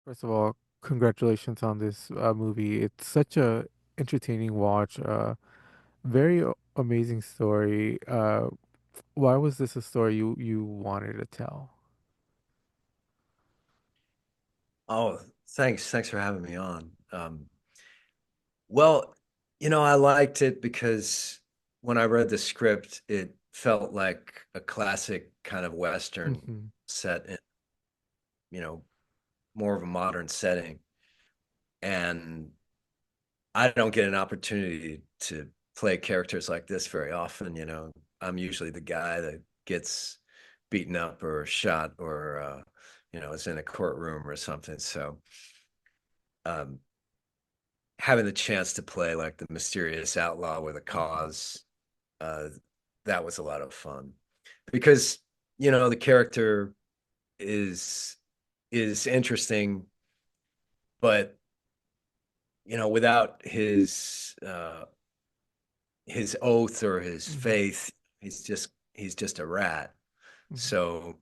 First of all, congratulations on this movie. It's such a entertaining watch. Very amazing story. Why was this a story you wanted to tell? Oh, thanks for having me on. Well, I liked it because when I read the script, it felt like a classic kind of Western Hmm. set in, you know, more of a modern setting. And I don't get an opportunity to play characters like this very often. I'm usually the guy that gets beaten up or shot or is in a courtroom or something. So um having the chance to play like the mysterious outlaw with a cause, uh, that was a lot of fun because the character is is interesting, but without his oath or his Hmm. faith, he's just a rat. Hmm. So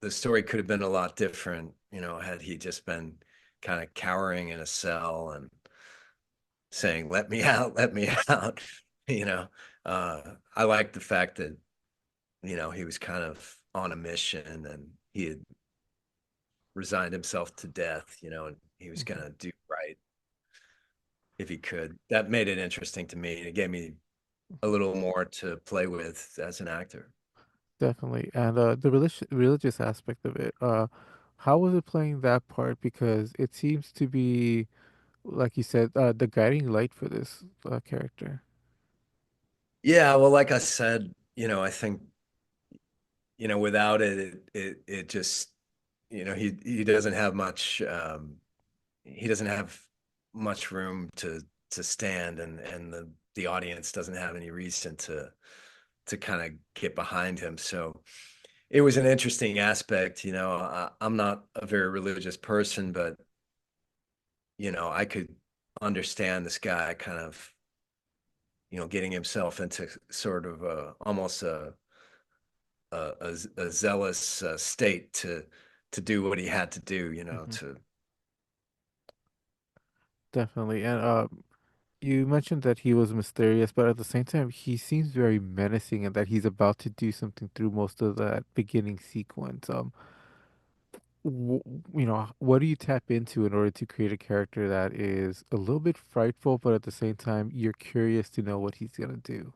the story could have been a lot different, had he just been kind of cowering in a cell and saying, "Let me out, let me out." You know, I like the fact that he was kind of on a mission and he had resigned himself to death, and he was Hmm. gonna do right if he could. That made it interesting to me. It gave me a little more to play with as an actor. Definitely. And the religious aspect of it, how was it playing that part? Because it seems to be, like you said, the guiding light for this character. Yeah, well, like I said, I think without it just he doesn't have much he doesn't have much room to stand, and the audience doesn't have any reason to kind of get behind him. So it was an interesting aspect. I'm not a very religious person, but I could understand this guy kind of getting himself into sort of almost a zealous state to do what he had to do, Hmm. to Definitely. And you mentioned that he was mysterious, but at the same time, he seems very menacing and that he's about to do something through most of that beginning sequence. W what do you tap into in order to create a character that is a little bit frightful, but at the same time, you're curious to know what he's gonna do?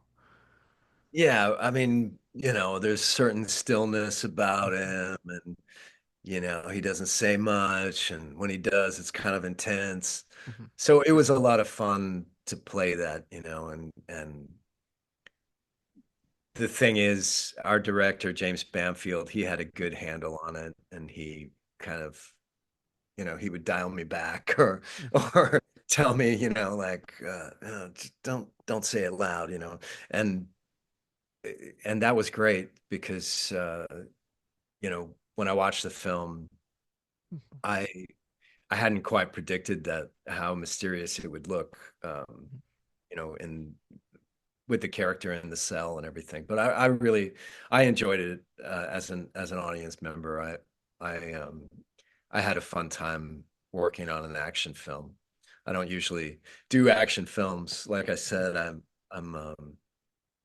yeah, I mean, there's certain stillness about Mhm. him, and he doesn't say much, and when he does, it's kind of intense. Mhm. So it was a lot of fun to play that. And the thing is, our director, James Bamfield, he had a good handle on it, and he kind of, he would dial me back or Mhm. or tell me, like, just don't say it loud, and and that was great because when I watched the film, Mhm. I I hadn't quite predicted that how mysterious it would look, in with the character in the cell and everything. But I really I enjoyed it as an audience member. I had a fun time working on an action film. I don't usually do action films. Like I said, I'm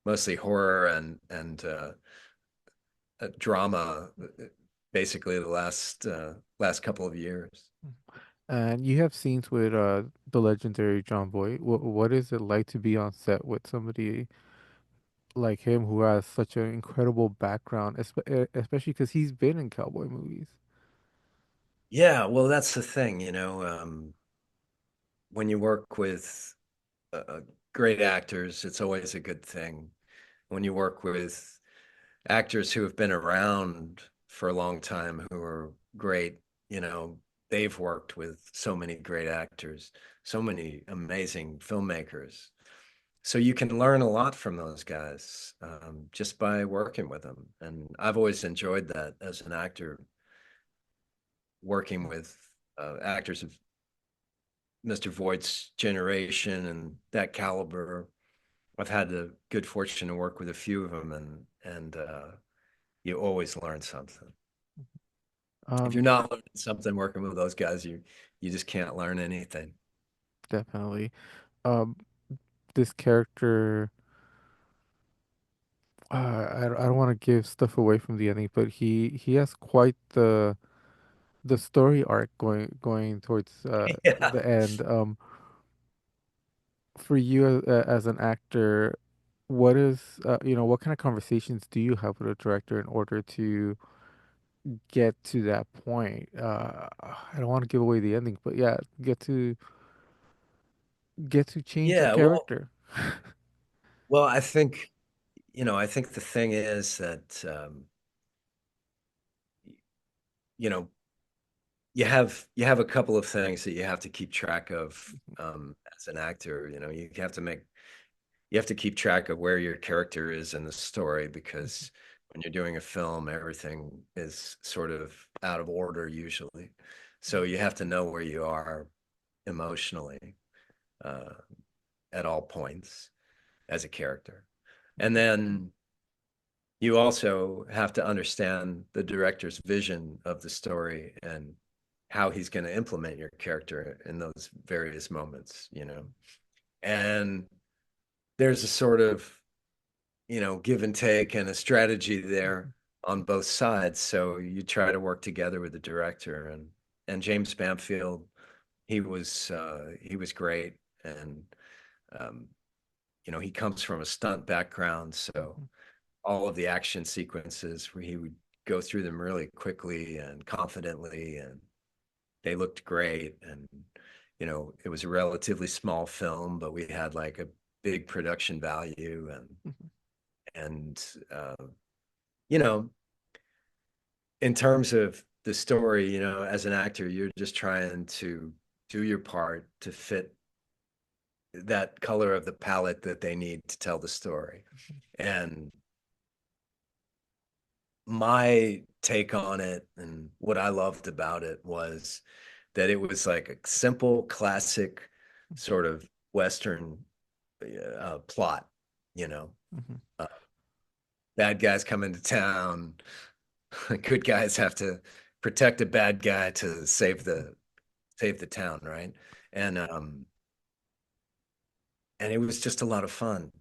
mostly horror and drama, basically the last couple of years. Mhm. And you have scenes with the legendary John Voight. What is it like to be on set with somebody like him who has such an incredible background, especially because he's been in cowboy movies? Yeah, well, that's the thing, when you work with great actors, it's always a good thing. When you work with actors who have been around for a long time who are great, they've worked with so many great actors, so many amazing filmmakers. So you can learn a lot from those guys just by working with them. And I've always enjoyed that as an actor, working with actors of Mr. Voight's generation and that caliber. I've had the good fortune to work with a few of them, and you always learn something. If Um, you're not learning something working with those guys, you just can't learn anything. definitely. Um, this character, I don't want to give stuff away from the ending, but he has quite the story arc going towards Yeah. the end. For you as an actor, what is what kind of conversations do you have with a director in order to get to that point? I don't want to give away the ending, but yeah, get to change your Yeah, character. well, I think, I think the thing is that, you know, you have a couple of things that you have to keep track of as an actor. You have to keep track of where your character is in the story because when you're doing a film, everything is sort of out of order usually. So you have to know where you are emotionally uh, at all points as a character. And then you also have to understand the director's vision of the story and how he's going to implement your character in those various moments. And there's a sort of, give and take and a strategy there on both sides. So you try to work together with the director and James Bamfield, he was great. And um, he comes from a stunt background, so all of the action sequences where he would go through them really quickly and confidently, and they looked great. And it was a relatively small film, but we had like a big production value. And you know in terms of the story, as an actor, you're just trying to do your part to fit that color of the palette that they need to tell the story. And my take on it and what I loved about it was that it was like a simple, classic sort of Western plot. You know, Mhm. uh, bad guys come into town, good guys have to protect a bad guy to save the town, right? And um, and it was just a lot of fun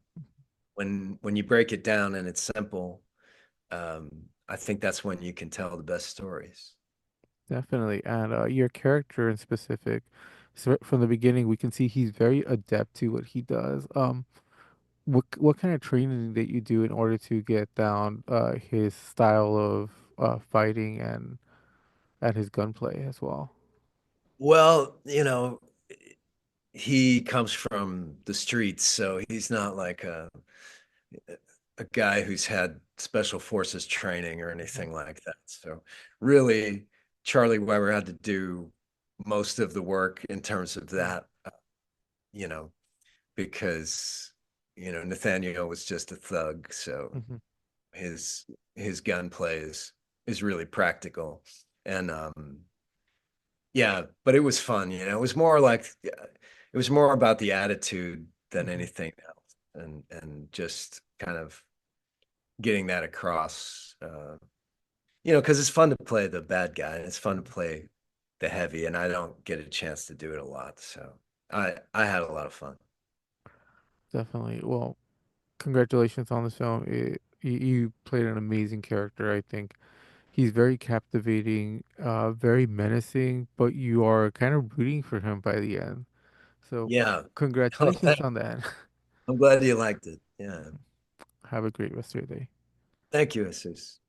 when you break it down and it's simple. I think that's when you can tell the best stories. Definitely. And your character in specific, so from the beginning, we can see he's very adept to what he does. What kind of training did you do in order to get down his style of fighting and his gunplay as well? Well, he comes from the streets, so he's not like a guy who's had special forces training or Mhm. anything like that. So really, Charlie Weber had to do most of the work in terms of Mhm. that, you know, because Nathaniel was just a thug, so Mhm. his his gunplay is really practical. And yeah, but it was fun. It was more about the attitude than Mhm. anything else, and just kind of getting that across. Because it's fun to play the bad guy and it's fun to Mhm. play the heavy, and I don't get a chance to do it a lot, so I had a lot of fun. Definitely. Well, congratulations on this film. You played an amazing character, I think. He's very captivating, very menacing, but you are kind of rooting for him by the end. So, Yeah, congratulations on that. I'm glad you liked it. Yeah, Have a great rest of your day. thank you, Jesus.